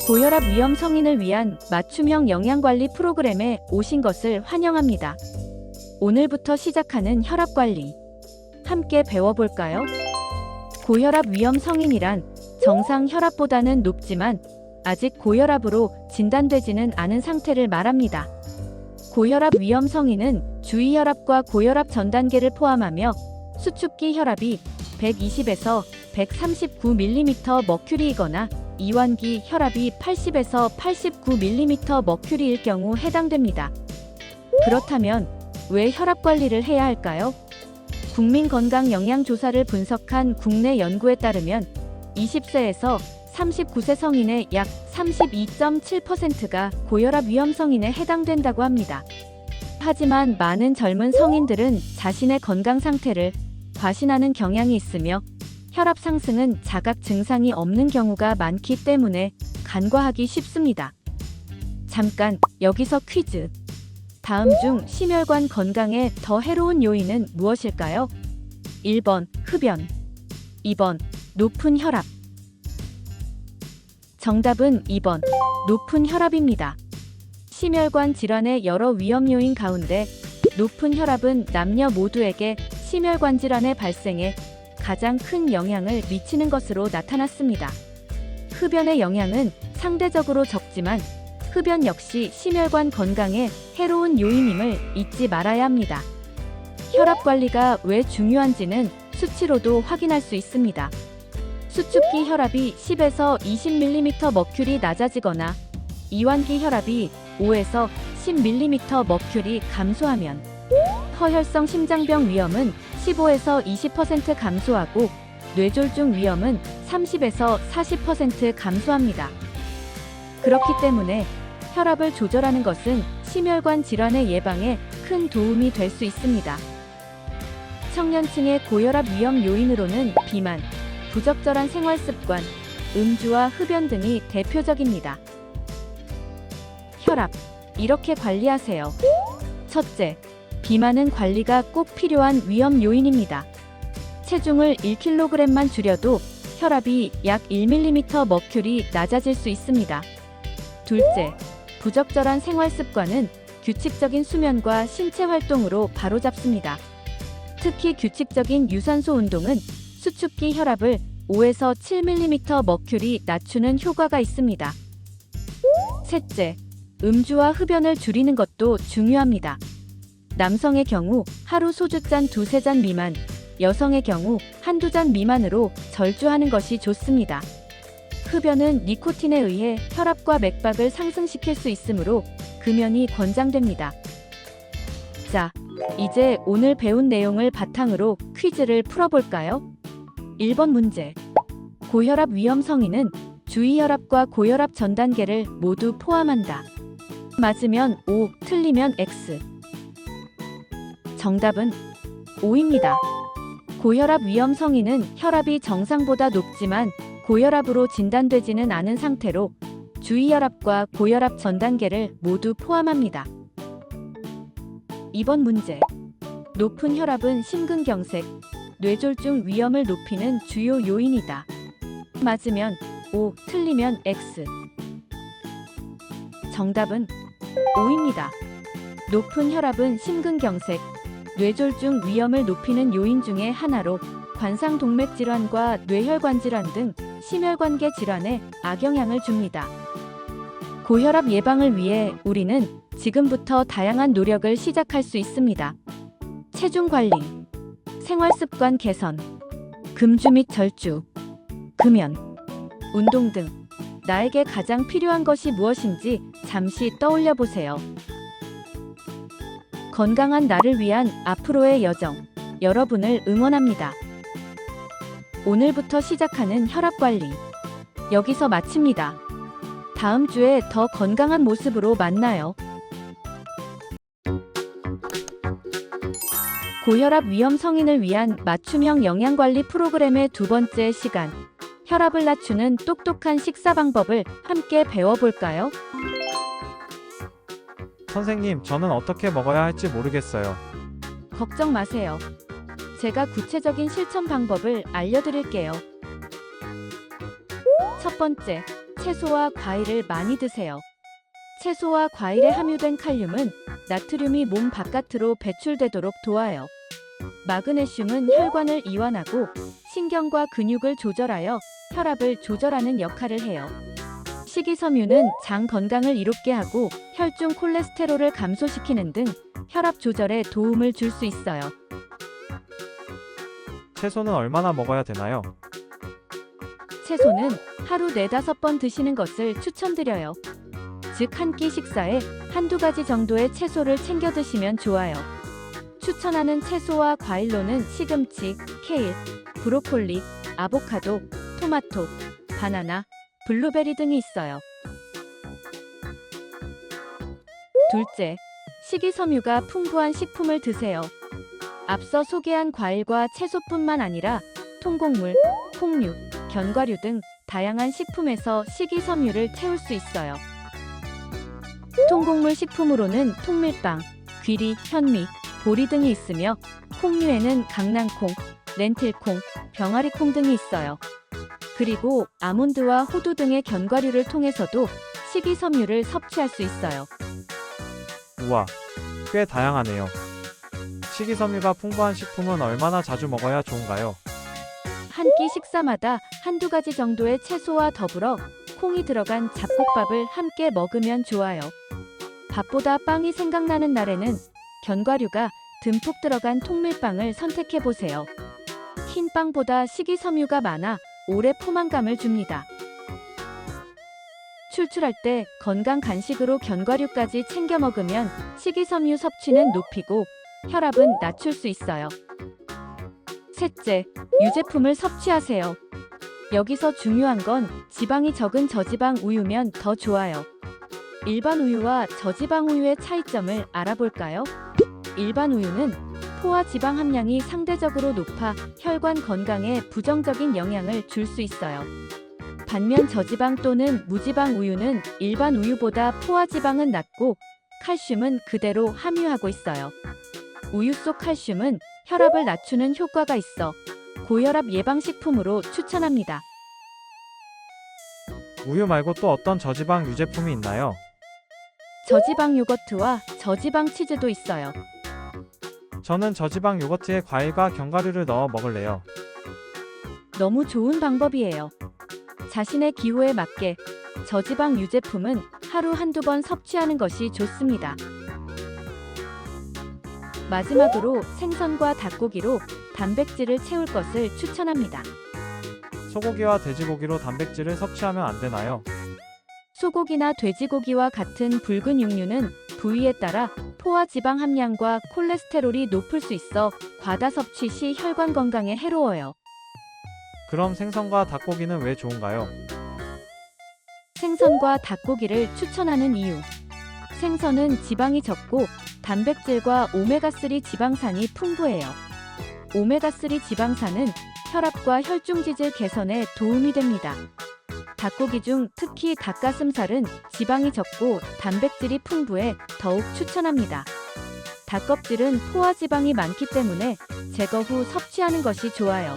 고혈압 위험 성인을 위한 맞춤형 영양관리 프로그램에 오신 것을 환영합니다. 오늘부터 시작하는 혈압관리. 함께 배워볼까요? 고혈압 위험 성인이란 정상 혈압보다는 높지만 아직 고혈압으로 진단되지는 않은 상태를 말합니다. 고혈압 위험 성인은 주의혈압과 고혈압 전 단계를 포함하며 수축기 혈압이 120에서 139mm/H이거나 이완기 혈압이 80에서 89mm/H일 경우 해당됩니다. 그렇다면 왜 혈압 관리를 해야 할까요? 국민건강영양조사를 분석한 국내 연구에 따르면 20세에서 39세 성인의 약 32.7%가 고혈압 위험 성인에 해당된다고 합니다. 하지만 많은 젊은 성인들은 자신의 건강 상태를 과신하는 경향이 있으며 혈압 상승은 자각 증상이 없는 경우가 많기 때문에 간과하기 쉽습니다. 잠깐 여기서 퀴즈. 다음 중 심혈관 건강에 더 해로운 요인은 무엇일까요? 1번 흡연, 2번 높은 혈압. 정답은 2번 높은 혈압입니다. 심혈관 질환의 여러 위험 요인 가운데 높은 혈압은 남녀 모두에게 심혈관 질환의 발생에 가장 큰 영향을 미치는 것으로 나타났습니다. 흡연의 영향은 상대적으로 적지만 흡연 역시 심혈관 건강에 해로운 요인임을 잊지 말아야 합니다. 혈압 관리가 왜 중요한지는 수치로도 확인할 수 있습니다. 수축기 혈압이 10에서 20mm/H이 낮아지거나 이완기 혈압이 5에서 10mm/H이 감소하면 허혈성 심장병 위험은 15에서 20% 감소하고 뇌졸중 위험은 30에서 40% 감소합니다. 그렇기 때문에 혈압을 조절하는 것은 심혈관 질환의 예방에 큰 도움이 될 수 있습니다. 청년층의 고혈압 위험 요인으로는 비만, 부적절한 생활 습관, 음주와 흡연 등이 대표적입니다. 혈압, 이렇게 관리하세요. 첫째, 비만은 관리가 꼭 필요한 위험 요인입니다. 체중을 1kg만 줄여도 혈압이 약 1mm/H이 낮아질 수 있습니다. 둘째, 부적절한 생활 습관은 규칙적인 수면과 신체 활동으로 바로잡습니다. 특히 규칙적인 유산소 운동은 수축기 혈압을 5에서 7mm/H이 낮추는 효과가 있습니다. 셋째, 음주와 흡연을 줄이는 것도 중요합니다. 남성의 경우 하루 소주잔 2-3잔 미만, 여성의 경우 1-2잔 미만으로 절주하는 것이 좋습니다. 흡연은 니코틴에 의해 혈압과 맥박을 상승시킬 수 있으므로 금연이 권장됩니다. 자, 이제 오늘 배운 내용을 바탕으로 퀴즈를 풀어볼까요? 1번 문제. 고혈압 위험 성인은 주의혈압과 고혈압 전 단계를 모두 포함한다. 맞으면 O, 틀리면 X. 정답은 O입니다. 고혈압 위험 성인은 혈압이 정상보다 높지만 고혈압으로 진단되지는 않은 상태로 주의혈압과 고혈압 전 단계를 모두 포함합니다. 2번 문제. 높은 혈압은 심근경색, 뇌졸중 위험을 높이는 주요 요인이다. 맞으면 O, 틀리면 X. 정답은 O입니다. 높은 혈압은 심근경색, 뇌졸중 위험을 높이는 요인 중에 하나로 관상동맥 질환과 뇌혈관 질환 등 심혈관계 질환에 악영향을 줍니다. 고혈압 예방을 위해 우리는 지금부터 다양한 노력을 시작할 수 있습니다. 체중 관리, 생활습관 개선, 금주 및 절주, 금연, 운동 등 나에게 가장 필요한 것이 무엇인지 잠시 떠올려 보세요. 건강한 나를 위한 앞으로의 여정, 여러분을 응원합니다. 오늘부터 시작하는 혈압 관리, 여기서 마칩니다. 다음 주에 더 건강한 모습으로 만나요. 고혈압 위험 성인을 위한 맞춤형 영양관리 프로그램의 두 번째 시간, 혈압을 낮추는 똑똑한 식사 방법을 함께 배워볼까요? 선생님, 저는 어떻게 먹어야 할지 모르겠어요. 걱정 마세요. 제가 구체적인 실천 방법을 알려드릴게요. 첫 번째, 채소와 과일을 많이 드세요. 채소와 과일에 함유된 칼륨은 나트륨이 몸 바깥으로 배출되도록 도와요. 마그네슘은 혈관을 이완하고 신경과 근육을 조절하여 혈압을 조절하는 역할을 해요. 식이섬유는 장 건강을 이롭게 하고 혈중 콜레스테롤을 감소시키는 등 혈압 조절에 도움을 줄 수 있어요. 채소는 얼마나 먹어야 되나요? 채소는 하루 4-5번 드시는 것을 추천드려요. 즉 한 끼 식사에 한두 가지 정도의 채소를 챙겨 드시면 좋아요. 추천하는 채소와 과일로는 시금치, 케일, 브로콜리, 아보카도, 토마토, 바나나, 블루베리 등이 있어요. 둘째, 식이섬유가 풍부한 식품을 드세요. 앞서 소개한 과일과 채소뿐만 아니라 통곡물, 콩류, 견과류 등 다양한 식품에서 식이섬유를 채울 수 있어요. 통곡물 식품으로는 통밀빵, 귀리, 현미, 보리 등이 있으며 콩류에는 강낭콩, 렌틸콩, 병아리콩 등이 있어요. 그리고 아몬드와 호두 등의 견과류를 통해서도 식이섬유를 섭취할 수 있어요. 우와, 꽤 다양하네요. 식이섬유가 풍부한 식품은 얼마나 자주 먹어야 좋은가요? 한 끼 식사마다 한두 가지 정도의 채소와 더불어 콩이 들어간 잡곡밥을 함께 먹으면 좋아요. 밥보다 빵이 생각나는 날에는 견과류가 듬뿍 들어간 통밀빵을 선택해보세요. 흰 빵보다 식이섬유가 많아 오래 포만감을 줍니다. 출출할 때 건강 간식으로 견과류까지 챙겨 먹으면 식이섬유 섭취는 높이고 혈압은 낮출 수 있어요. 셋째, 유제품을 섭취하세요. 여기서 중요한 건 지방이 적은 저지방 우유면 더 좋아요. 일반 우유와 저지방 우유의 차이점을 알아볼까요? 일반 우유는 포화 지방 함량이 상대적으로 높아 혈관 건강에 부정적인 영향을 줄 수 있어요. 반면 저지방 또는 무지방 우유는 일반 우유보다 포화 지방은 낮고 칼슘은 그대로 함유하고 있어요. 우유 속 칼슘은 혈압을 낮추는 효과가 있어 고혈압 예방식품으로 추천합니다. 우유 말고 또 어떤 저지방 유제품이 있나요? 저지방 요거트와 저지방 치즈도 있어요. 저는 저지방 요거트에 과일과 견과류를 넣어 먹을래요. 너무 좋은 방법이에요. 자신의 기호에 맞게 저지방 유제품은 하루 한두 번 섭취하는 것이 좋습니다. 마지막으로 생선과 닭고기로 단백질을 채울 것을 추천합니다. 소고기와 돼지고기로 단백질을 섭취하면 안 되나요? 소고기나 돼지고기와 같은 붉은 육류는 부위에 따라 포화 지방 함량과 콜레스테롤이 높을 수 있어 과다 섭취 시 혈관 건강에 해로워요. 그럼 생선과 닭고기는 왜 좋은가요? 생선과 닭고기를 추천하는 이유. 생선은 지방이 적고 단백질과 오메가3 지방산이 풍부해요. 오메가3 지방산은 혈압과 혈중지질 개선에 도움이 됩니다. 닭고기 중 특히 닭가슴살은 지방이 적고 단백질이 풍부해 더욱 추천합니다. 닭껍질은 포화지방이 많기 때문에 제거 후 섭취하는 것이 좋아요.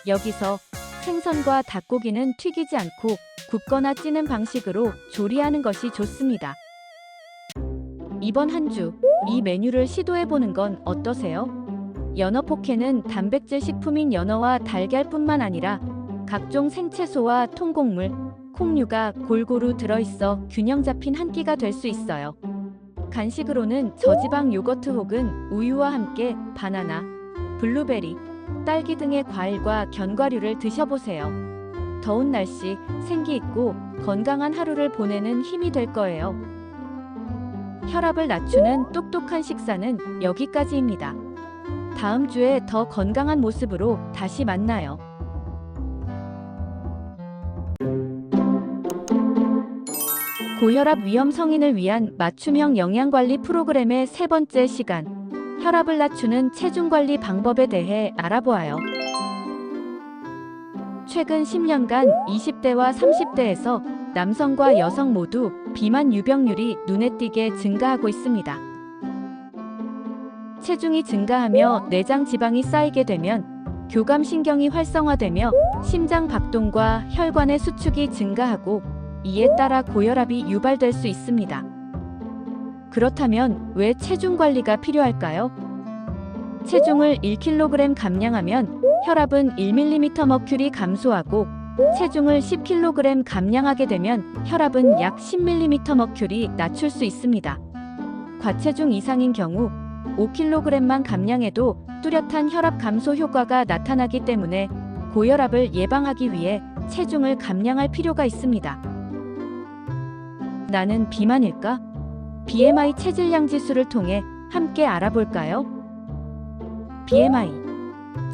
여기서 생선과 닭고기는 튀기지 않고 굽거나 찌는 방식으로 조리하는 것이 좋습니다. 이번 한 주 이 메뉴를 시도해보는 건 어떠세요? 연어 포케는 단백질 식품인 연어와 달걀뿐만 아니라 각종 생채소와 통곡물, 콩류가 골고루 들어있어 균형 잡힌 한 끼가 될 수 있어요. 간식으로는 저지방 요거트 혹은 우유와 함께 바나나, 블루베리, 딸기 등의 과일과 견과류를 드셔보세요. 더운 날씨, 생기 있고 건강한 하루를 보내는 힘이 될 거예요. 혈압을 낮추는 똑똑한 식사는 여기까지입니다. 다음 주에 더 건강한 모습으로 다시 만나요. 고혈압 위험 성인을 위한 맞춤형 영양관리 프로그램의 세 번째 시간, 혈압을 낮추는 체중관리 방법에 대해 알아보아요. 최근 10년간 20대와 30대에서 남성과 여성 모두 비만 유병률이 눈에 띄게 증가하고 있습니다. 체중이 증가하며 내장 지방이 쌓이게 되면 교감신경이 활성화되며 심장 박동과 혈관의 수축이 증가하고 이에 따라 고혈압이 유발될 수 있습니다. 그렇다면 왜 체중 관리가 필요할까요? 체중을 1kg 감량하면 혈압은 1mmHg 감소하고 체중을 10kg 감량하게 되면 혈압은 약 10mmHg 낮출 수 있습니다. 과체중 이상인 경우 5kg만 감량해도 뚜렷한 혈압 감소 효과가 나타나기 때문에 고혈압을 예방하기 위해 체중을 감량할 필요가 있습니다. 나는 비만일까? BMI 체질량 지수를 통해 함께 알아볼까요? BMI,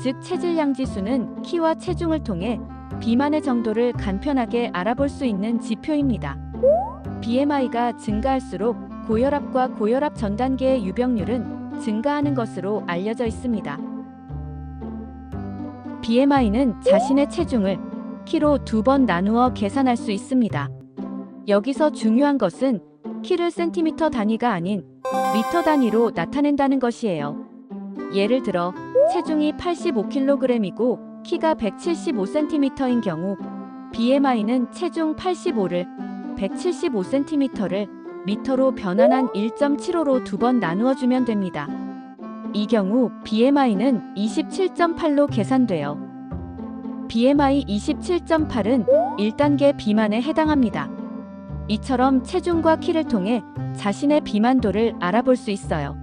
즉 체질량 지수는 키와 체중을 통해 비만의 정도를 간편하게 알아볼 수 있는 지표입니다. BMI가 증가할수록 고혈압과 고혈압 전 단계의 유병률은 증가하는 것으로 알려져 있습니다. BMI는 자신의 체중을 키로 2번 나누어 계산할 수 있습니다. 여기서 중요한 것은 키를 센티미터 단위가 아닌 미터 단위로 나타낸다는 것이에요. 예를 들어 체중이 85kg이고 키가 175cm인 경우 BMI는 체중 85를 175cm를 미터로 변환한 1.75로 2번 나누어 주면 됩니다. 이 경우 BMI는 27.8로 계산돼요. BMI 27.8은 1단계 비만에 해당합니다. 이처럼 체중과 키를 통해 자신의 비만도를 알아볼 수 있어요.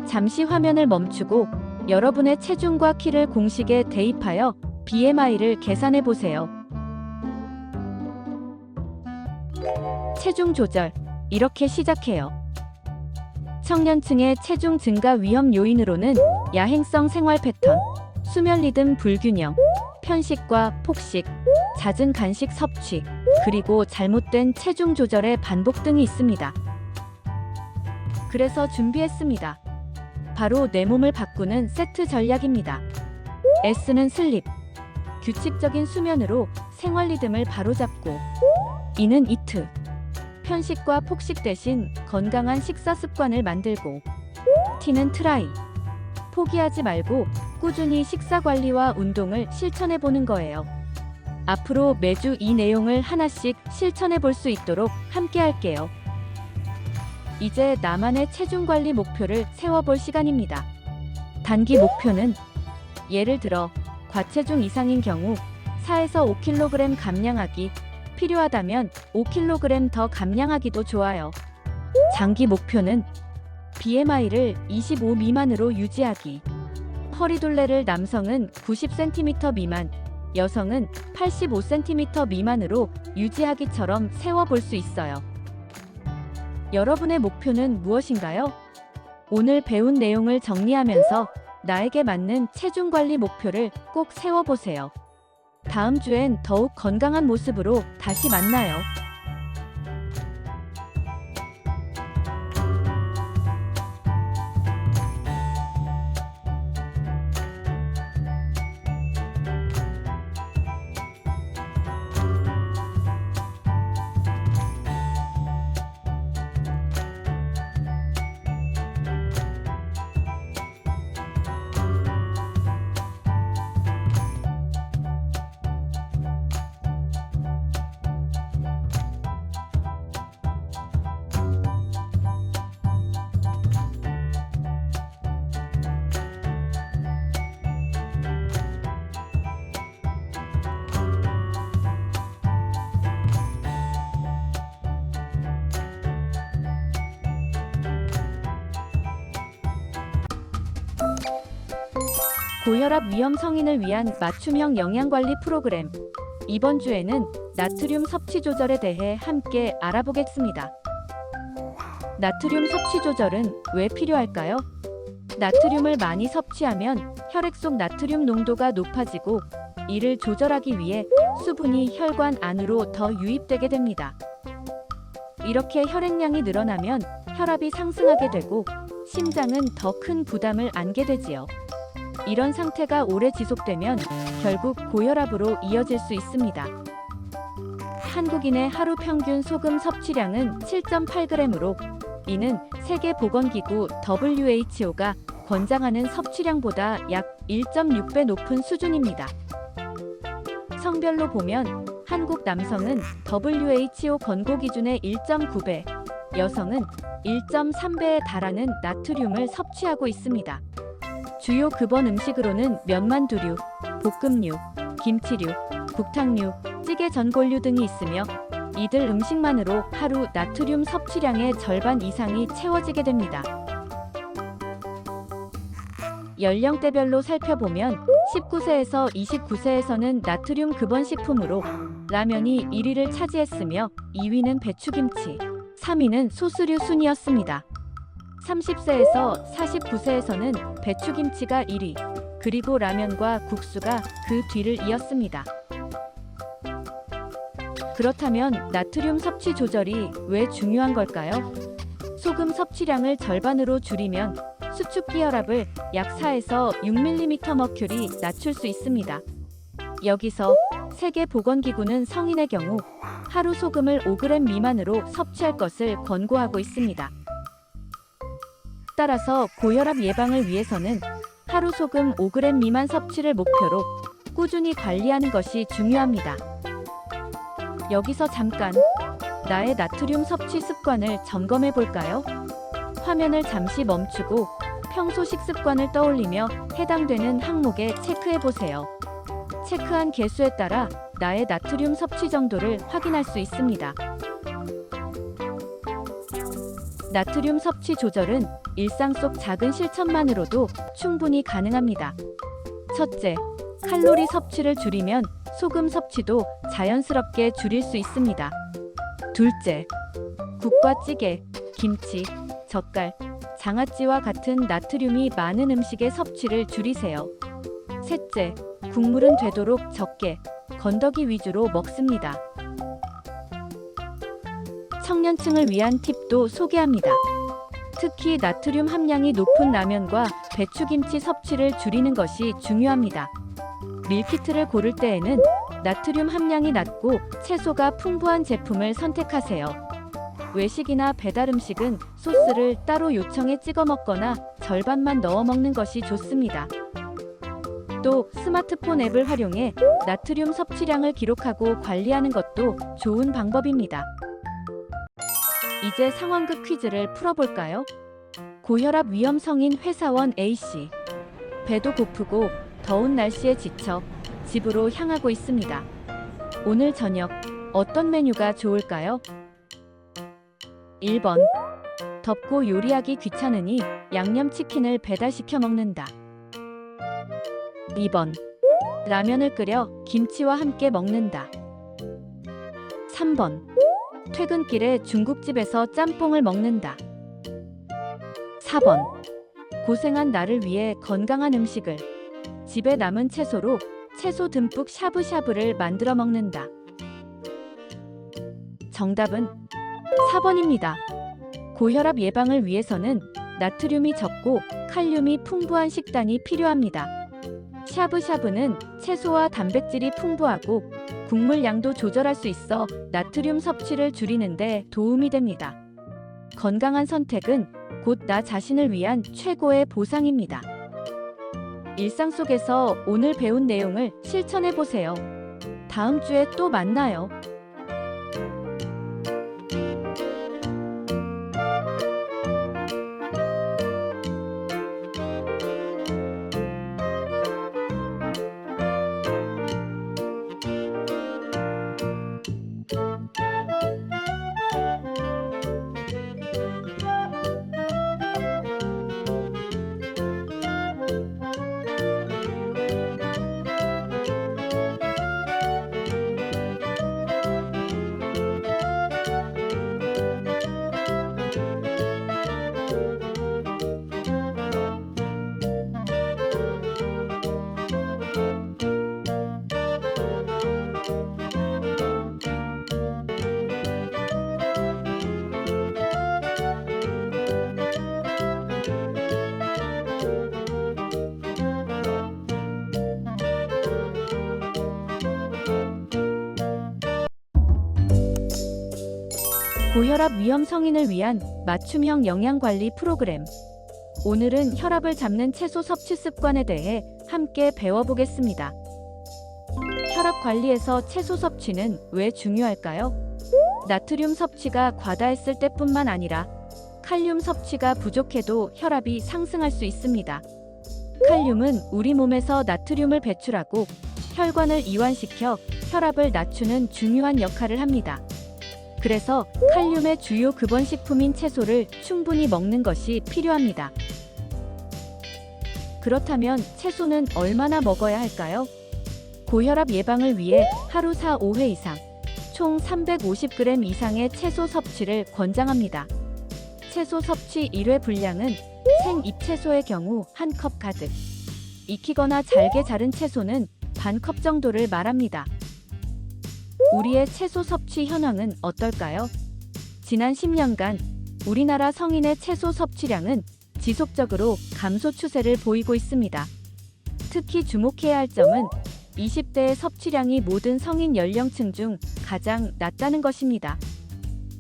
잠시 화면을 멈추고 여러분의 체중과 키를 공식에 대입하여 BMI를 계산해 보세요. 체중 조절, 이렇게 시작해요. 청년층의 체중 증가 위험 요인으로는 야행성 생활 패턴, 수면 리듬 불균형, 편식과 폭식, 잦은 간식 섭취, 그리고 잘못된 체중 조절의 반복 등이 있습니다. 그래서 준비했습니다. 바로 내 몸을 바꾸는 세트 전략입니다. S는 슬립, 규칙적인 수면으로 생활 리듬을 바로잡고. E는 이트, 편식과 폭식 대신 건강한 식사 습관을 만들고. T는 트라이, 포기하지 말고 꾸준히 식사 관리와 운동을 실천해 보는 거예요. 앞으로 매주 이 내용을 하나씩 실천해 볼 수 있도록 함께 할게요. 이제 나만의 체중 관리 목표를 세워볼 시간입니다. 단기 목표는 예를 들어 과체중 이상인 경우 4에서 5kg 감량하기, 필요하다면 5kg 더 감량하기도 좋아요. 장기 목표는 BMI를 25 미만으로 유지하기. 허리둘레를 남성은 90cm 미만, 여성은 85cm 미만으로 유지하기처럼 세워볼 수 있어요. 여러분의 목표는 무엇인가요? 오늘 배운 내용을 정리하면서 나에게 맞는 체중 관리 목표를 꼭 세워보세요. 다음 주엔 더욱 건강한 모습으로 다시 만나요. 고혈압 위험 성인을 위한 맞춤형 영양관리 프로그램. 이번 주에는 나트륨 섭취 조절에 대해 함께 알아보겠습니다. 나트륨 섭취 조절은 왜 필요할까요? 나트륨을 많이 섭취하면 혈액 속 나트륨 농도가 높아지고 이를 조절하기 위해 수분이 혈관 안으로 더 유입되게 됩니다. 이렇게 혈액량이 늘어나면 혈압이 상승하게 되고 심장은 더 큰 부담을 안게 되지요. 이런 상태가 오래 지속되면 결국 고혈압으로 이어질 수 있습니다. 한국인의 하루 평균 소금 섭취량은 7.8g으로 이는 세계보건기구 WHO가 권장하는 섭취량보다 약 1.6배 높은 수준입니다. 성별로 보면 한국 남성은 WHO 권고 기준의 1.9배, 여성은 1.3배에 달하는 나트륨을 섭취하고 있습니다. 주요 급원 음식으로는 면만두류, 볶음류, 김치류, 국탕류, 찌개 전골류 등이 있으며 이들 음식만으로 하루 나트륨 섭취량의 절반 이상이 채워지게 됩니다. 연령대별로 살펴보면 19세에서 29세에서는 나트륨 급원 식품으로 라면이 1위를 차지했으며 2위는 배추김치, 3위는 소스류 순이었습니다. 30세에서 49세에서는 배추김치가 1위, 그리고 라면과 국수가 그 뒤를 이었습니다. 그렇다면 나트륨 섭취 조절이 왜 중요한 걸까요? 소금 섭취량을 절반으로 줄이면 수축기 혈압을 약 4에서 6mm 낮출 수 있습니다. 여기서 세계보건기구는 성인의 경우 하루 소금을 5g 미만으로 섭취할 것을 권고하고 있습니다. 따라서 고혈압 예방을 위해서는 하루 소금 5g 미만 섭취를 목표로 꾸준히 관리하는 것이 중요합니다. 여기서 잠깐 나의 나트륨 섭취 습관을 점검해 볼까요? 화면을 잠시 멈추고 평소 식습관을 떠올리며 해당되는 항목에 체크해 보세요. 체크한 개수에 따라 나의 나트륨 섭취 정도를 확인할 수 있습니다. 나트륨 섭취 조절은 일상 속 작은 실천만으로도 충분히 가능합니다. 첫째, 칼로리 섭취를 줄이면 소금 섭취도 자연스럽게 줄일 수 있습니다. 둘째, 국과 찌개, 김치, 젓갈, 장아찌와 같은 나트륨이 많은 음식의 섭취를 줄이세요. 셋째, 국물은 되도록 적게, 건더기 위주로 먹습니다. 청년층을 위한 팁도 소개합니다. 특히 나트륨 함량이 높은 라면과 배추김치 섭취를 줄이는 것이 중요합니다. 밀키트를 고를 때에는 나트륨 함량이 낮고 채소가 풍부한 제품을 선택하세요. 외식이나 배달 음식은 소스를 따로 요청해 찍어 먹거나 절반만 넣어 먹는 것이 좋습니다. 또 스마트폰 앱을 활용해 나트륨 섭취량을 기록하고 관리하는 것도 좋은 방법입니다. 이제 상황극 퀴즈를 풀어볼까요? 고혈압 위험성인 회사원 A씨. 배도 고프고 더운 날씨에 지쳐 집으로 향하고 있습니다. 오늘 저녁 어떤 메뉴가 좋을까요? 1번. 덥고 요리하기 귀찮으니 양념치킨을 배달시켜 먹는다. 2번. 라면을 끓여 김치와 함께 먹는다. 3번. 퇴근길에 중국집에서 짬뽕을 먹는다. 4번. 고생한 나를 위해 건강한 음식을 집에 남은 채소로 채소 듬뿍 샤브샤브를 만들어 먹는다. 정답은 4번입니다. 고혈압 예방을 위해서는 나트륨이 적고 칼륨이 풍부한 식단이 필요합니다. 샤브샤브는 채소와 단백질이 풍부하고 국물 양도 조절할 수 있어 나트륨 섭취를 줄이는 데 도움이 됩니다. 건강한 선택은 곧 나 자신을 위한 최고의 보상입니다. 일상 속에서 오늘 배운 내용을 실천해 보세요. 다음 주에 또 만나요. 고혈압 위험 성인을 위한 맞춤형 영양관리 프로그램. 오늘은 혈압을 잡는 채소 섭취 습관에 대해 함께 배워보겠습니다. 혈압 관리에서 채소 섭취는 왜 중요할까요? 나트륨 섭취가 과다했을 때뿐만 아니라 칼륨 섭취가 부족해도 혈압이 상승할 수 있습니다. 칼륨은 우리 몸에서 나트륨을 배출하고 혈관을 이완시켜 혈압을 낮추는 중요한 역할을 합니다. 그래서 칼륨의 주요 근원식품인 채소를 충분히 먹는 것이 필요합니다. 그렇다면 채소는 얼마나 먹어야 할까요? 고혈압 예방을 위해 하루 4-5회 이상, 총 350g 이상의 채소 섭취를 권장합니다. 채소 섭취 1회 분량은 생잎채소의 경우 1컵 가득, 익히거나 잘게 자른 채소는 반컵 정도를 말합니다. 우리의 채소 섭취 현황은 어떨까요? 지난 10년간 우리나라 성인의 채소 섭취량은 지속적으로 감소 추세를 보이고 있습니다. 특히 주목해야 할 점은 20대의 섭취량이 모든 성인 연령층 중 가장 낮다는 것입니다.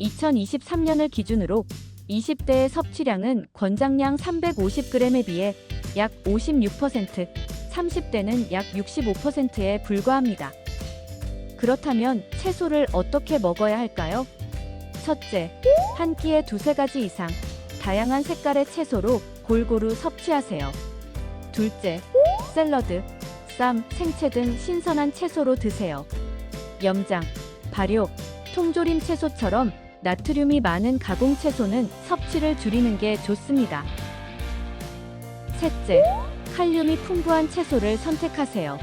2023년을 기준으로 20대의 섭취량은 권장량 350g에 비해 약 56%, 30대는 약 65%에 불과합니다. 그렇다면 채소를 어떻게 먹어야 할까요? 첫째, 한 끼에 2-3가지 이상 다양한 색깔의 채소로 골고루 섭취하세요. 둘째, 샐러드, 쌈, 생채 등 신선한 채소로 드세요. 염장, 발효, 통조림 채소처럼 나트륨이 많은 가공 채소는 섭취를 줄이는 게 좋습니다. 셋째, 칼륨이 풍부한 채소를 선택하세요.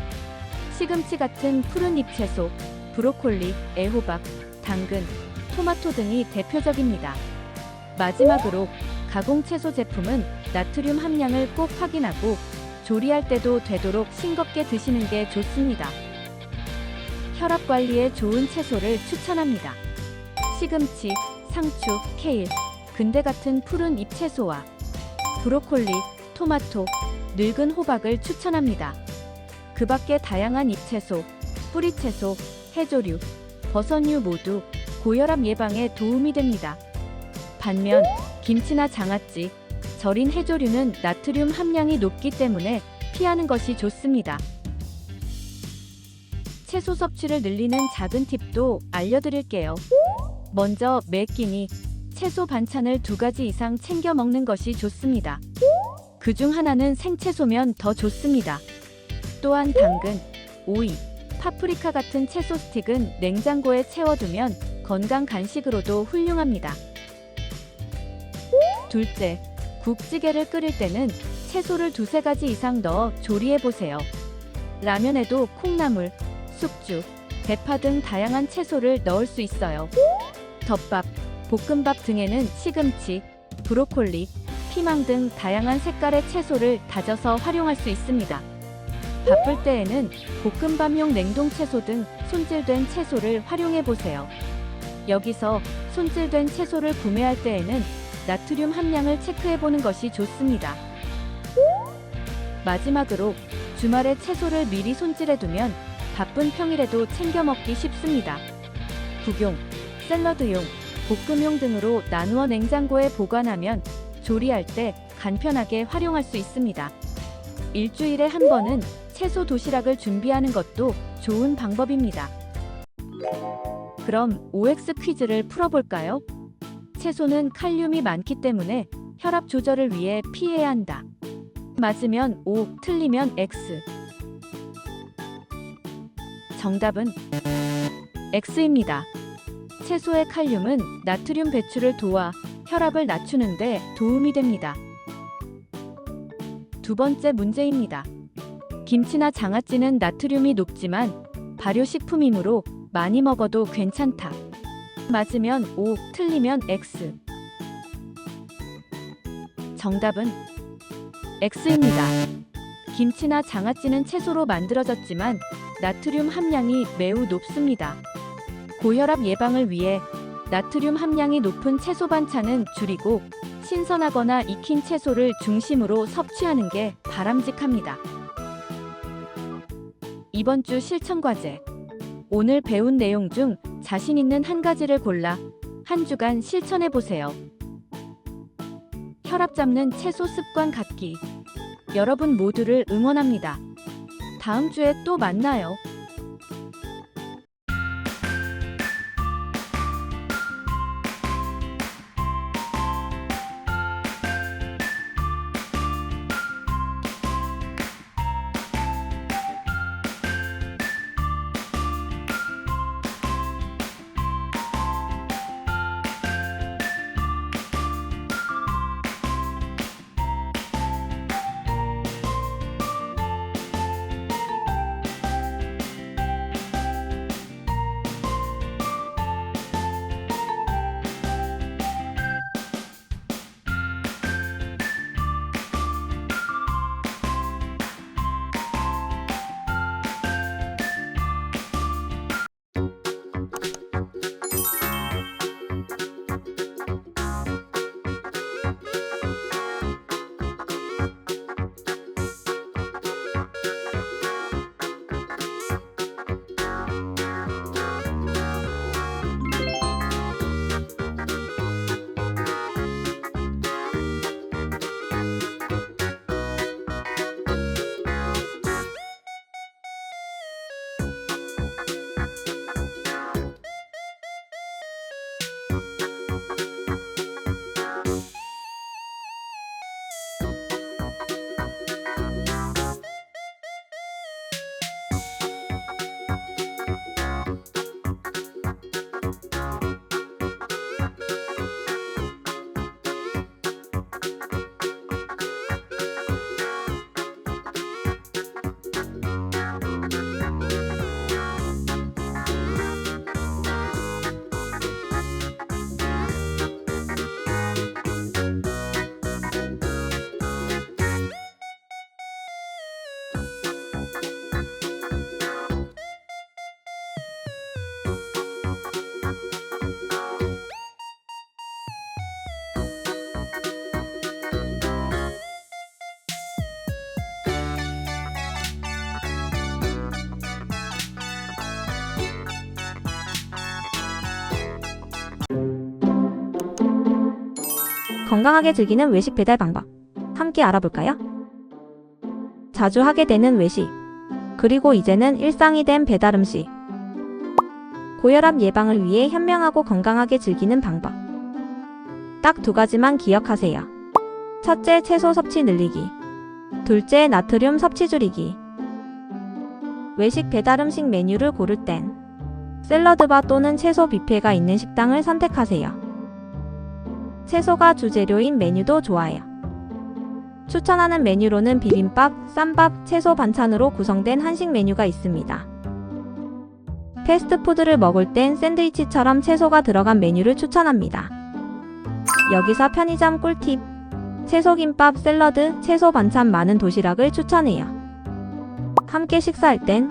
시금치 같은 푸른 잎채소, 브로콜리, 애호박, 당근, 토마토 등이 대표적입니다. 마지막으로 가공 채소 제품은 나트륨 함량을 꼭 확인하고 조리할 때도 되도록 싱겁게 드시는 게 좋습니다. 혈압 관리에 좋은 채소를 추천합니다. 시금치, 상추, 케일, 근대 같은 푸른 잎채소와 브로콜리, 토마토, 늙은 호박을 추천합니다. 그 밖에 다양한 잎채소, 뿌리채소, 해조류, 버섯류 모두 고혈압 예방에 도움이 됩니다. 반면 김치나 장아찌, 절인 해조류는 나트륨 함량이 높기 때문에 피하는 것이 좋습니다. 채소 섭취를 늘리는 작은 팁도 알려드릴게요. 먼저 매 끼니 채소 반찬을 2가지 이상 챙겨 먹는 것이 좋습니다. 그중 하나는 생채소면 더 좋습니다. 또한 당근, 오이, 파프리카 같은 채소 스틱은 냉장고에 채워두면 건강 간식으로도 훌륭합니다. 둘째, 국찌개를 끓일 때는 채소를 2-3가지 이상 넣어 조리해보세요. 라면에도 콩나물, 숙주, 대파 등 다양한 채소를 넣을 수 있어요. 덮밥, 볶음밥 등에는 시금치, 브로콜리, 피망 등 다양한 색깔의 채소를 다져서 활용할 수 있습니다. 바쁠 때에는 볶음밥용 냉동 채소 등 손질된 채소를 활용해보세요. 여기서 손질된 채소를 구매할 때에는 나트륨 함량을 체크해보는 것이 좋습니다. 마지막으로 주말에 채소를 미리 손질해두면 바쁜 평일에도 챙겨 먹기 쉽습니다. 국용, 샐러드용, 볶음용 등으로 나누어 냉장고에 보관하면 조리할 때 간편하게 활용할 수 있습니다. 일주일에 한 번은 채소 도시락을 준비하는 것도 좋은 방법입니다. 그럼 OX 퀴즈를 풀어볼까요? 채소는 칼륨이 많기 때문에 혈압 조절을 위해 피해야 한다. 맞으면 O, 틀리면 X. 정답은 X입니다. 채소의 칼륨은 나트륨 배출을 도와 혈압을 낮추는 데 도움이 됩니다. 두 번째 문제입니다. 김치나 장아찌는 나트륨이 높지만 발효식품이므로 많이 먹어도 괜찮다. 맞으면 O, 틀리면 X. 정답은 X입니다. 김치나 장아찌는 채소로 만들어졌지만 나트륨 함량이 매우 높습니다. 고혈압 예방을 위해 나트륨 함량이 높은 채소 반찬은 줄이고 신선하거나 익힌 채소를 중심으로 섭취하는 게 바람직합니다. 이번 주 실천 과제. 오늘 배운 내용 중 자신 있는 한 가지를 골라 한 주간 실천해 보세요. 혈압 잡는 채소 습관 갖기. 여러분 모두를 응원합니다. 다음 주에 또 만나요. 건강하게 즐기는 외식 배달 방법 함께 알아볼까요? 자주 하게 되는 외식, 그리고 이제는 일상이 된 배달 음식. 고혈압 예방을 위해 현명하고 건강하게 즐기는 방법. 딱 두 가지만 기억하세요. 첫째, 채소 섭취 늘리기. 둘째, 나트륨 섭취 줄이기. 외식 배달 음식 메뉴를 고를 땐 샐러드바 또는 채소 뷔페가 있는 식당을 선택하세요. 채소가 주재료인 메뉴도 좋아요. 추천하는 메뉴로는 비빔밥, 쌈밥, 채소 반찬으로 구성된 한식 메뉴가 있습니다. 패스트푸드를 먹을 땐 샌드위치처럼 채소가 들어간 메뉴를 추천합니다. 여기서 편의점 꿀팁. 채소김밥, 샐러드, 채소 반찬 많은 도시락을 추천해요. 함께 식사할 땐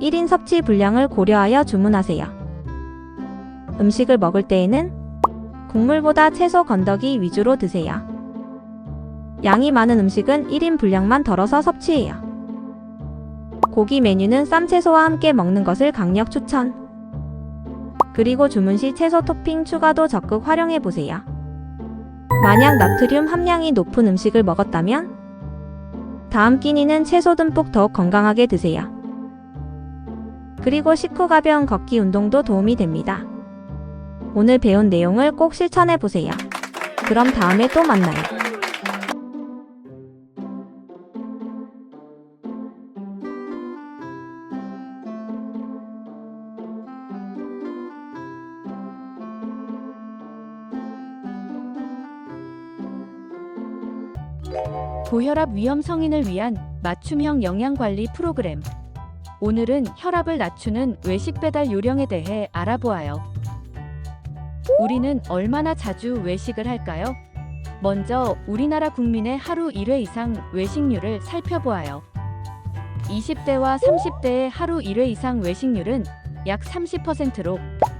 1인 섭취 분량을 고려하여 주문하세요. 음식을 먹을 때에는 국물보다 채소 건더기 위주로 드세요. 양이 많은 음식은 1인 분량만 덜어서 섭취해요. 고기 메뉴는 쌈채소와 함께 먹는 것을 강력 추천. 그리고 주문 시 채소 토핑 추가도 적극 활용해보세요. 만약 나트륨 함량이 높은 음식을 먹었다면 다음 끼니는 채소 듬뿍 더욱 건강하게 드세요. 그리고 식후 가벼운 걷기 운동도 도움이 됩니다. 오늘 배운 내용을 꼭 실천해보세요. 그럼 다음에 또 만나요. 고혈압 위험 성인을 위한 맞춤형 영양관리 프로그램. 오늘은 혈압을 낮추는 외식 배달 요령에 대해 알아보아요. 우리는 얼마나 자주 외식을 할까요? 먼저 우리나라 국민의 하루 1회 이상 외식률을 살펴보아요. 20대와 30대의 하루 1회 이상 외식률은 약 30%로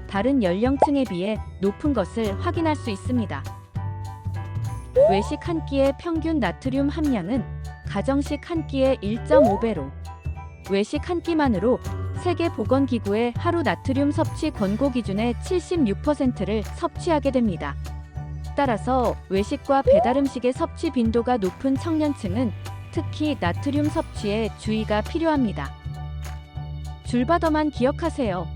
다른 연령층에 비해 높은 것을 확인할 수 있습니다. 외식 한 끼의 평균 나트륨 함량은 가정식 한 끼의 1.5배로, 외식 한 끼만으로 세계보건기구의 하루 나트륨 섭취 권고 기준의 76%를 섭취하게 됩니다. 따라서 외식과 배달음식의 섭취 빈도가 높은 청년층은 특히 나트륨 섭취에 주의가 필요합니다. 줄바더만 기억하세요.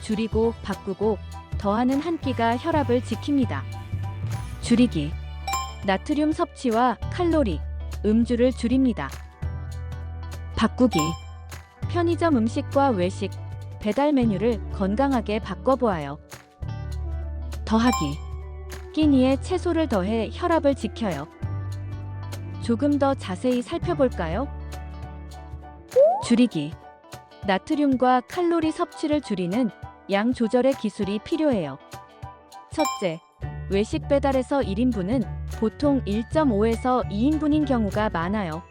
줄이고 바꾸고 더하는 한 끼가 혈압을 지킵니다. 줄이기. 나트륨 섭취와 칼로리, 음주를 줄입니다. 바꾸기. 편의점 음식과 외식, 배달 메뉴를 건강하게 바꿔보아요. 더하기. 끼니에 채소를 더해 혈압을 지켜요. 조금 더 자세히 살펴볼까요? 줄이기. 나트륨과 칼로리 섭취를 줄이는 양 조절의 기술이 필요해요. 첫째, 외식 배달에서 1인분은 보통 1.5에서 2인분인 경우가 많아요.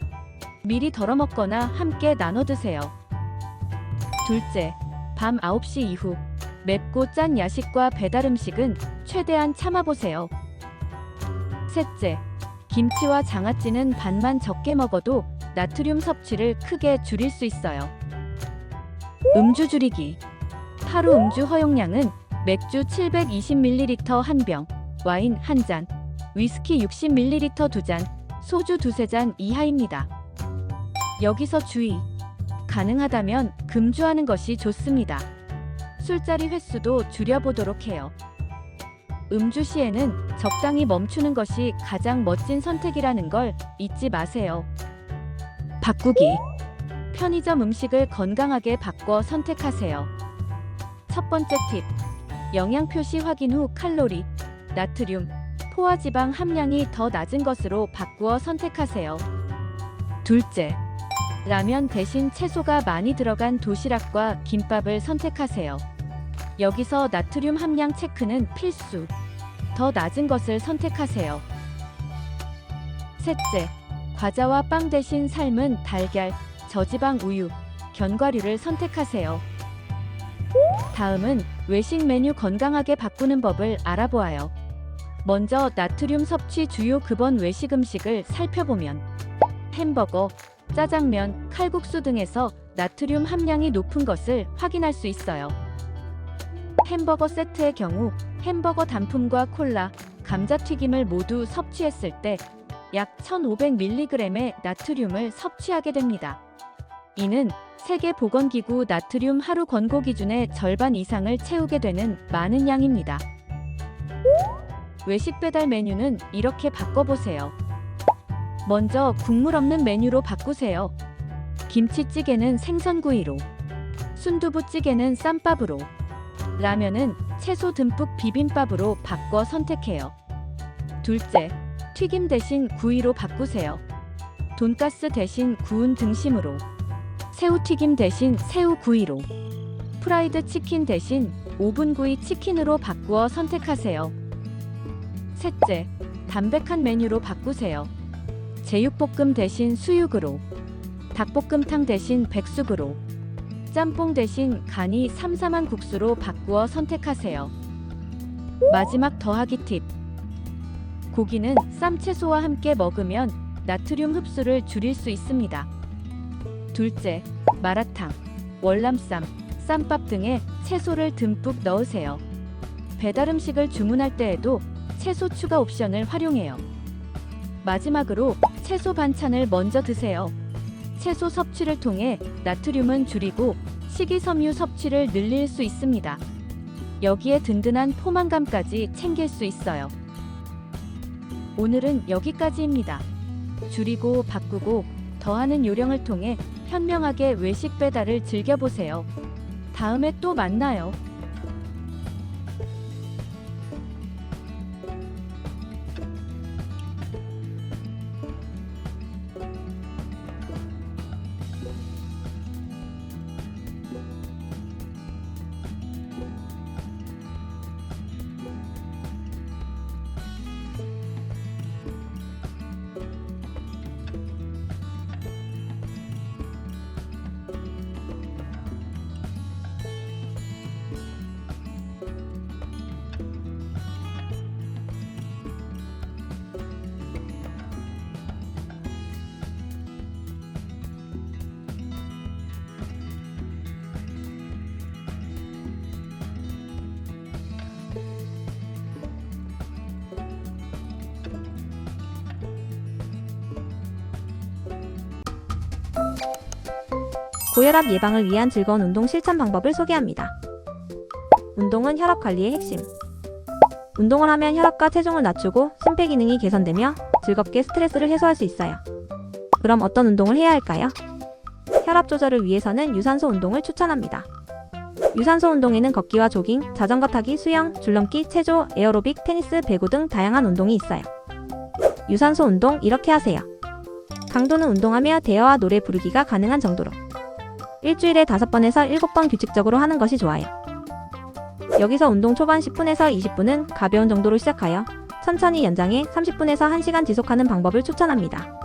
미리 덜어 먹거나 함께 나눠 드세요. 둘째, 밤 9시 이후 맵고 짠 야식과 배달 음식은 최대한 참아보세요. 셋째, 김치와 장아찌는 반만 적게 먹어도 나트륨 섭취를 크게 줄일 수 있어요. 음주 줄이기. 하루 음주 허용량은 맥주 720ml 1병, 와인 1잔, 위스키 60ml 2잔, 소주 2-3잔 이하입니다. 여기서 주의. 가능하다면 금주하는 것이 좋습니다. 술자리 횟수도 줄여보도록 해요. 음주 시에는 적당히 멈추는 것이 가장 멋진 선택이라는 걸 잊지 마세요. 바꾸기. 편의점 음식을 건강하게 바꿔 선택하세요. 첫 번째 팁. 영양 표시 확인 후 칼로리, 나트륨, 포화지방 함량이 더 낮은 것으로 바꾸어 선택하세요. 둘째, 라면 대신 채소가 많이 들어간 도시락과 김밥을 선택하세요. 여기서 나트륨 함량 체크는 필수. 더 낮은 것을 선택하세요. 셋째, 과자와 빵 대신 삶은 달걀, 저지방 우유, 견과류를 선택하세요. 다음은 외식 메뉴 건강하게 바꾸는 법을 알아보아요. 먼저 나트륨 섭취 주요 급원 외식 음식을 살펴보면 햄버거, 짜장면, 칼국수 등에서 나트륨 함량이 높은 것을 확인할 수 있어요. 햄버거 세트의 경우 햄버거 단품과 콜라, 감자튀김을 모두 섭취했을 때 약 1500mg의 나트륨을 섭취하게 됩니다. 이는 세계보건기구 나트륨 하루 권고 기준의 절반 이상을 채우게 되는 많은 양입니다. 외식 배달 메뉴는 이렇게 바꿔보세요. 먼저 국물 없는 메뉴로 바꾸세요. 김치찌개는 생선구이로, 순두부찌개는 쌈밥으로, 라면은 채소 듬뿍 비빔밥으로 바꿔 선택해요. 둘째, 튀김 대신 구이로 바꾸세요. 돈가스 대신 구운 등심으로, 새우튀김 대신 새우구이로, 프라이드 치킨 대신 오븐구이 치킨으로 바꾸어 선택하세요. 셋째, 담백한 메뉴로 바꾸세요. 제육볶음 대신 수육으로, 닭볶음탕 대신 백숙으로, 짬뽕 대신 간이 삼삼한 국수로 바꾸어 선택하세요. 마지막 더하기 팁. 고기는 쌈채소와 함께 먹으면 나트륨 흡수를 줄일 수 있습니다. 둘째, 마라탕, 월남쌈, 쌈밥 등에 채소를 듬뿍 넣으세요. 배달 음식을 주문할 때에도 채소 추가 옵션을 활용해요. 마지막으로 채소 반찬을 먼저 드세요. 채소 섭취를 통해 나트륨은 줄이고 식이섬유 섭취를 늘릴 수 있습니다. 여기에 든든한 포만감까지 챙길 수 있어요. 오늘은 여기까지입니다. 줄이고 바꾸고 더하는 요령을 통해 현명하게 외식 배달을 즐겨보세요. 다음에 또 만나요. 고혈압 예방을 위한 즐거운 운동 실천 방법을 소개합니다. 운동은 혈압 관리의 핵심. 운동을 하면 혈압과 체중을 낮추고 심폐기능이 개선되며 즐겁게 스트레스를 해소할 수 있어요. 그럼 어떤 운동을 해야 할까요? 혈압 조절을 위해서는 유산소 운동을 추천합니다. 유산소 운동에는 걷기와 조깅, 자전거 타기, 수영, 줄넘기, 체조, 에어로빅, 테니스, 배구 등 다양한 운동이 있어요. 유산소 운동 이렇게 하세요. 강도는 운동하며 대화와 노래 부르기가 가능한 정도로. 일주일에 5번에서 7번 규칙적으로 하는 것이 좋아요. 여기서 운동 초반 10분에서 20분은 가벼운 정도로 시작하여 천천히 연장해 30분에서 1시간 지속하는 방법을 추천합니다.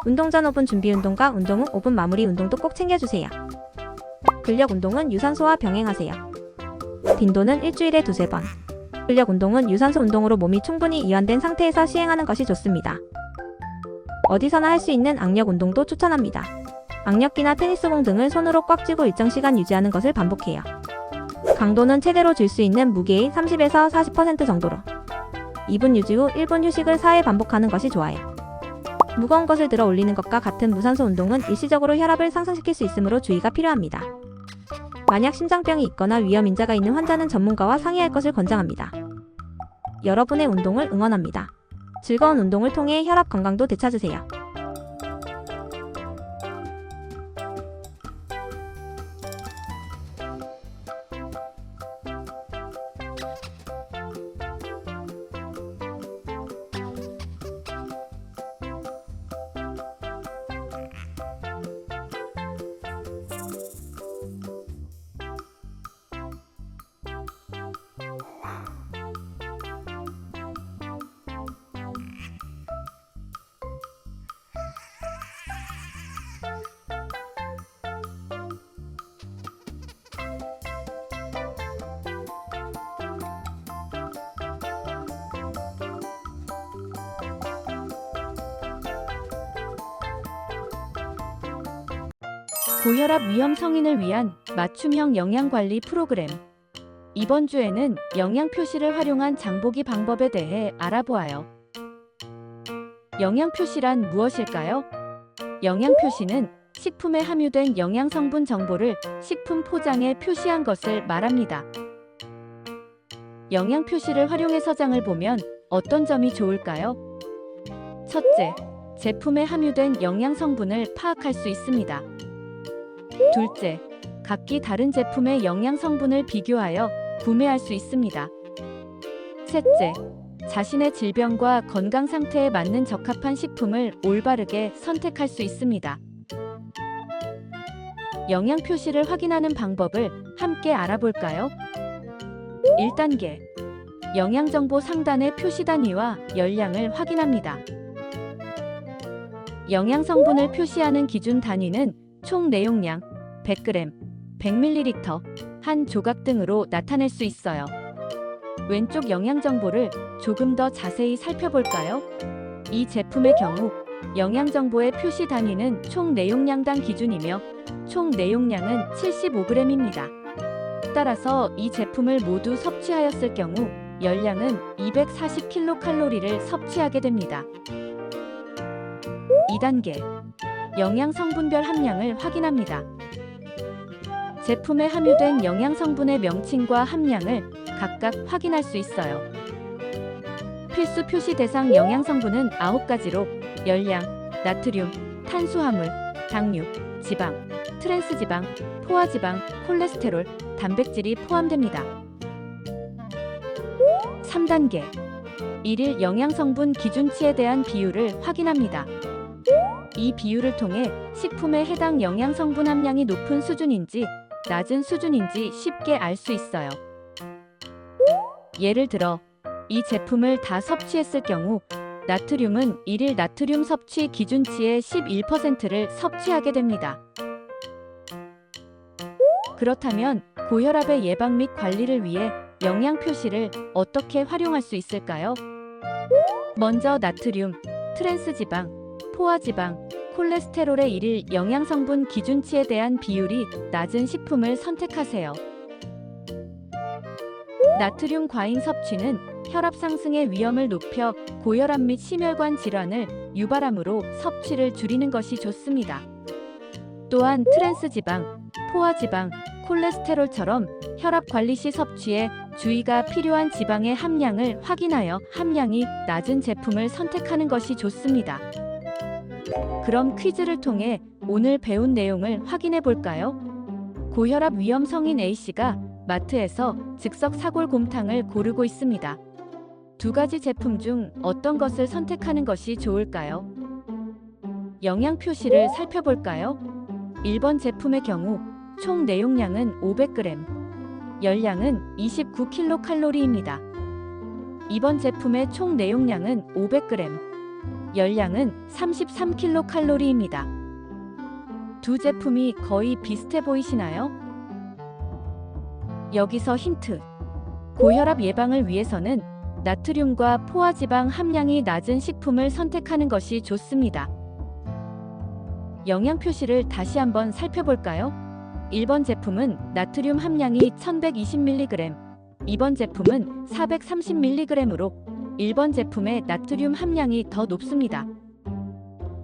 운동 전 5분 준비 운동과 운동 후 5분 마무리 운동도 꼭 챙겨주세요. 근력 운동은 유산소와 병행하세요. 빈도는 일주일에 2-3번. 근력 운동은 유산소 운동으로 몸이 충분히 이완된 상태에서 시행하는 것이 좋습니다. 어디서나 할 수 있는 악력 운동도 추천합니다. 악력기나 테니스공 등을 손으로 꽉 쥐고 일정 시간 유지하는 것을 반복해요. 강도는 최대로 줄 수 있는 무게의 30에서 40% 정도로. 2분 유지 후 1분 휴식을 4회 반복하는 것이 좋아요. 무거운 것을 들어 올리는 것과 같은 무산소 운동은 일시적으로 혈압을 상승시킬 수 있으므로 주의가 필요합니다. 만약 심장병이 있거나 위험인자가 있는 환자는 전문가와 상의할 것을 권장합니다. 여러분의 운동을 응원합니다. 즐거운 운동을 통해 혈압 건강도 되찾으세요. 고혈압 위험 성인을 위한 맞춤형 영양관리 프로그램. 이번 주에는 영양 표시를 활용한 장보기 방법에 대해 알아보아요. 영양 표시란 무엇일까요? 영양 표시는 식품에 함유된 영양 성분 정보를 식품 포장에 표시한 것을 말합니다. 영양 표시를 활용해서 장을 보면 어떤 점이 좋을까요? 첫째, 제품에 함유된 영양 성분을 파악할 수 있습니다. 둘째, 각기 다른 제품의 영양 성분을 비교하여 구매할 수 있습니다. 셋째, 자신의 질병과 건강 상태에 맞는 적합한 식품을 올바르게 선택할 수 있습니다. 영양 표시를 확인하는 방법을 함께 알아볼까요? 1단계, 영양 정보 상단의 표시 단위와 열량을 확인합니다. 영양 성분을 표시하는 기준 단위는 총 내용량, 100g, 100ml, 한 조각 등으로 나타낼 수 있어요. 왼쪽 영양 정보를 조금 더 자세히 살펴볼까요? 이 제품의 경우 영양 정보의 표시 단위는 총 내용량당 기준이며 총 내용량은 75g입니다. 따라서 이 제품을 모두 섭취하였을 경우 열량은 240kcal를 섭취하게 됩니다. 2단계, 영양 성분별 함량을 확인합니다. 제품에 함유된 영양 성분의 명칭과 함량을 각각 확인할 수 있어요. 필수 표시 대상 영양 성분은 9가지로 열량, 나트륨, 탄수화물, 당류, 지방, 트랜스지방, 포화지방, 콜레스테롤, 단백질이 포함됩니다. 3단계, 일일 영양 성분 기준치에 대한 비율을 확인합니다. 이 비율을 통해 식품의 해당 영양 성분 함량이 높은 수준인지 낮은 수준인지 쉽게 알 수 있어요. 예를 들어 이 제품을 다 섭취했을 경우 나트륨은 일일 나트륨 섭취 기준치의 11%를 섭취하게 됩니다. 그렇다면 고혈압의 예방 및 관리를 위해 영양 표시를 어떻게 활용할 수 있을까요? 먼저 나트륨, 트랜스지방, 포화지방, 콜레스테롤의 일일 영양 성분 기준치에 대한 비율이 낮은 식품을 선택하세요. 나트륨 과잉 섭취는 혈압 상승의 위험을 높여 고혈압 및 심혈관 질환을 유발하므로 섭취를 줄이는 것이 좋습니다. 또한 트랜스지방, 포화지방, 콜레스테롤처럼 혈압 관리 시 섭취에 주의가 필요한 지방의 함량을 확인하여 함량이 낮은 제품을 선택하는 것이 좋습니다. 그럼 퀴즈를 통해 오늘 배운 내용을 확인해 볼까요? 고혈압 위험 성인 A씨가 마트에서 즉석 사골곰탕을 고르고 있습니다. 두 가지 제품 중 어떤 것을 선택하는 것이 좋을까요? 영양 표시를 살펴볼까요? 1번 제품의 경우 총 내용량은 500g, 열량은 29kcal입니다. 2번 제품의 총 내용량은 500g, 열량은 33kcal입니다. 두 제품이 거의 비슷해 보이시나요? 여기서 힌트. 고혈압 예방을 위해서는 나트륨과 포화지방 함량이 낮은 식품을 선택하는 것이 좋습니다. 영양 표시를 다시 한번 살펴볼까요? 1번 제품은 나트륨 함량이 1120mg, 2번 제품은 430mg으로 1번 제품의 나트륨 함량이 더 높습니다.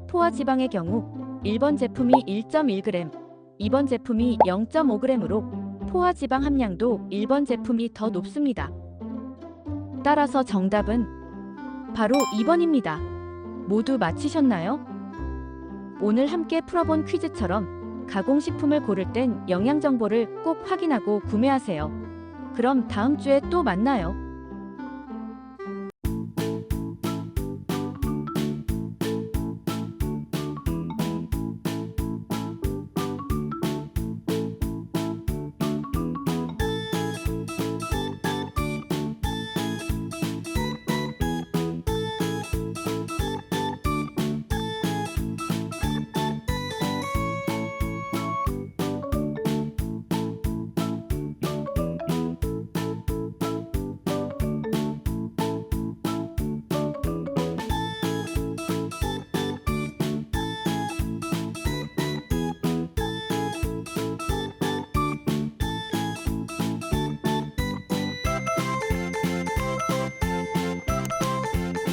포화지방의 경우 1번 제품이 1.1g, 2번 제품이 0.5g으로 포화지방 함량도 1번 제품이 더 높습니다. 따라서 정답은 바로 2번입니다. 모두 맞히셨나요? 오늘 함께 풀어본 퀴즈처럼 가공식품을 고를 땐 영양 정보를 꼭 확인하고 구매하세요. 그럼 다음 주에 또 만나요.